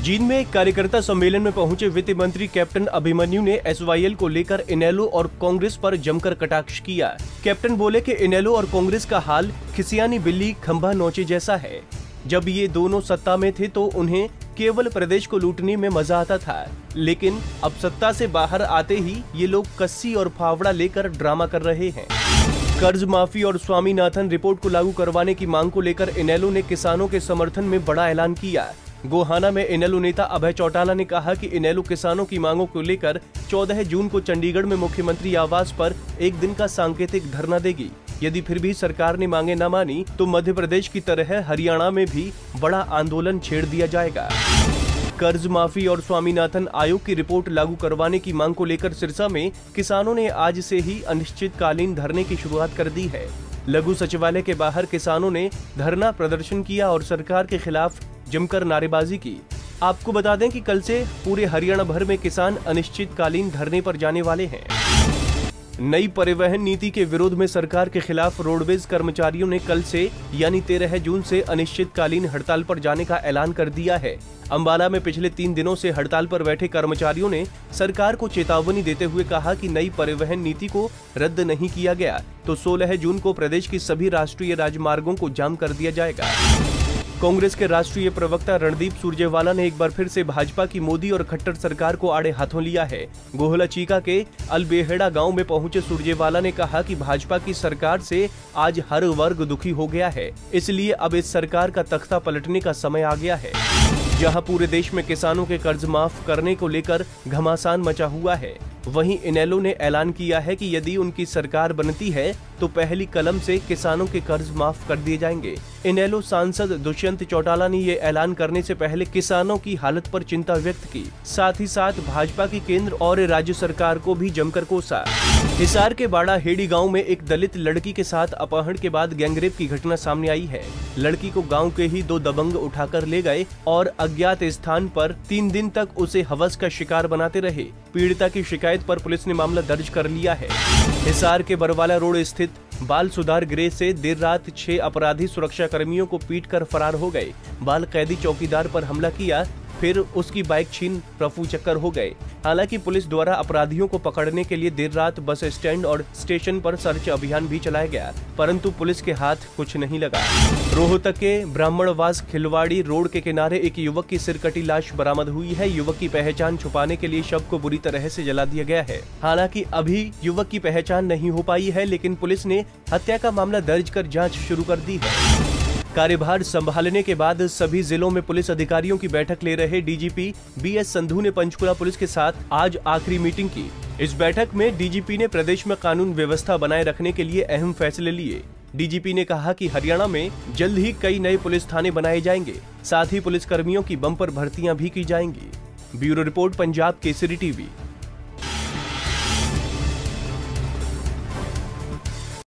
जींद में एक कार्यकर्ता सम्मेलन में पहुंचे वित्त मंत्री कैप्टन अभिमन्यु ने एसवाईएल को लेकर इनेलो और कांग्रेस पर जमकर कटाक्ष किया। कैप्टन बोले कि इनेलो और कांग्रेस का हाल खिसियानी बिल्ली खंभा नोचे जैसा है। जब ये दोनों सत्ता में थे तो उन्हें केवल प्रदेश को लूटने में मजा आता था, लेकिन अब सत्ता से बाहर आते ही ये लोग कस्सी और फावड़ा लेकर ड्रामा कर रहे हैं। कर्ज माफी और स्वामीनाथन रिपोर्ट को लागू करवाने की मांग को लेकर इनेलो ने किसानों के समर्थन में बड़ा ऐलान किया। गोहाना में इनेलो नेता अभय चौटाला ने कहा कि इनेलो किसानों की मांगों को लेकर 14 जून को चंडीगढ़ में मुख्यमंत्री आवास पर एक दिन का सांकेतिक धरना देगी। यदि फिर भी सरकार ने मांगे न मानी तो मध्य प्रदेश की तरह हरियाणा में भी बड़ा आंदोलन छेड़ दिया जाएगा। कर्ज माफी और स्वामीनाथन आयोग की रिपोर्ट लागू करवाने की मांग को लेकर सिरसा में किसानों ने आज से ही अनिश्चितकालीन धरने की शुरुआत कर दी है। लघु सचिवालय के बाहर किसानों ने धरना प्रदर्शन किया और सरकार के खिलाफ जमकर नारेबाजी की। आपको बता दें कि कल से पूरे हरियाणा भर में किसान अनिश्चितकालीन धरने पर जाने वाले हैं। नई परिवहन नीति के विरोध में सरकार के खिलाफ रोडवेज कर्मचारियों ने कल से यानी 13 जून से अनिश्चितकालीन हड़ताल पर जाने का ऐलान कर दिया है। अंबाला में पिछले 3 दिनों से हड़ताल पर बैठे कर्मचारियों ने सरकार को चेतावनी देते हुए कहा कि नई परिवहन नीति को रद्द नहीं किया गया तो 16 जून को प्रदेश की सभी राष्ट्रीय राजमार्गों को जाम कर दिया जाएगा। कांग्रेस के राष्ट्रीय प्रवक्ता रणदीप सुरजेवाला ने एक बार फिर से भाजपा की मोदी और खट्टर सरकार को आड़े हाथों लिया है। गोहला चीका के अलबेहड़ा गांव में पहुंचे सुरजेवाला ने कहा कि भाजपा की सरकार से आज हर वर्ग दुखी हो गया है, इसलिए अब इस सरकार का तख्ता पलटने का समय आ गया है। जहां पूरे देश में किसानों के कर्ज माफ करने को लेकर घमासान मचा हुआ है, वहीं इनेलो ने ऐलान किया है कि यदि उनकी सरकार बनती है तो पहली कलम से किसानों के कर्ज माफ कर दिए जाएंगे। इनेलो सांसद दुष्यंत चौटाला ने ये ऐलान करने से पहले किसानों की हालत पर चिंता व्यक्त की। साथ ही साथ भाजपा की केंद्र और राज्य सरकार को भी जमकर कोसा। हिसार के बाड़ा हेड़ी गांव में एक दलित लड़की के साथ अपहरण के बाद गैंगरेप की घटना सामने आई है। लड़की को गांव के ही 2 दबंग उठाकर ले गए और अज्ञात स्थान पर 3 दिन तक उसे हवस का शिकार बनाते रहे। पीड़िता की शिकायत पर पुलिस ने मामला दर्ज कर लिया है। हिसार के बरवाला रोड स्थित बाल सुधार गृह से देर रात 6 अपराधी सुरक्षा कर्मियों को पीटकर फरार हो गए। बाल कैदी चौकीदार पर हमला किया, फिर उसकी बाइक छीन रफू चक्कर हो गए। हालांकि पुलिस द्वारा अपराधियों को पकड़ने के लिए देर रात बस स्टैंड और स्टेशन पर सर्च अभियान भी चलाया गया, परंतु पुलिस के हाथ कुछ नहीं लगा। रोहतक के ब्राह्मणवास खिलवाड़ी रोड के किनारे एक युवक की सिरकटी लाश बरामद हुई है। युवक की पहचान छुपाने के लिए शव को बुरी तरह से जला दिया गया है। हालांकि अभी युवक की पहचान नहीं हो पाई है, लेकिन पुलिस ने हत्या का मामला दर्ज कर जाँच शुरू कर दी है। कार्यभार संभालने के बाद सभी जिलों में पुलिस अधिकारियों की बैठक ले रहे डीजीपी बीएस संधू ने पंचकुला पुलिस के साथ आज आखिरी मीटिंग की। इस बैठक में डीजीपी ने प्रदेश में कानून व्यवस्था बनाए रखने के लिए अहम फैसले लिए। डीजीपी ने कहा कि हरियाणा में जल्द ही कई नए पुलिस थाने बनाए जाएंगे, साथ ही पुलिस कर्मियों की बम्पर भर्तियां भी की जाएंगी। Bureau report, Punjab Kesari TV.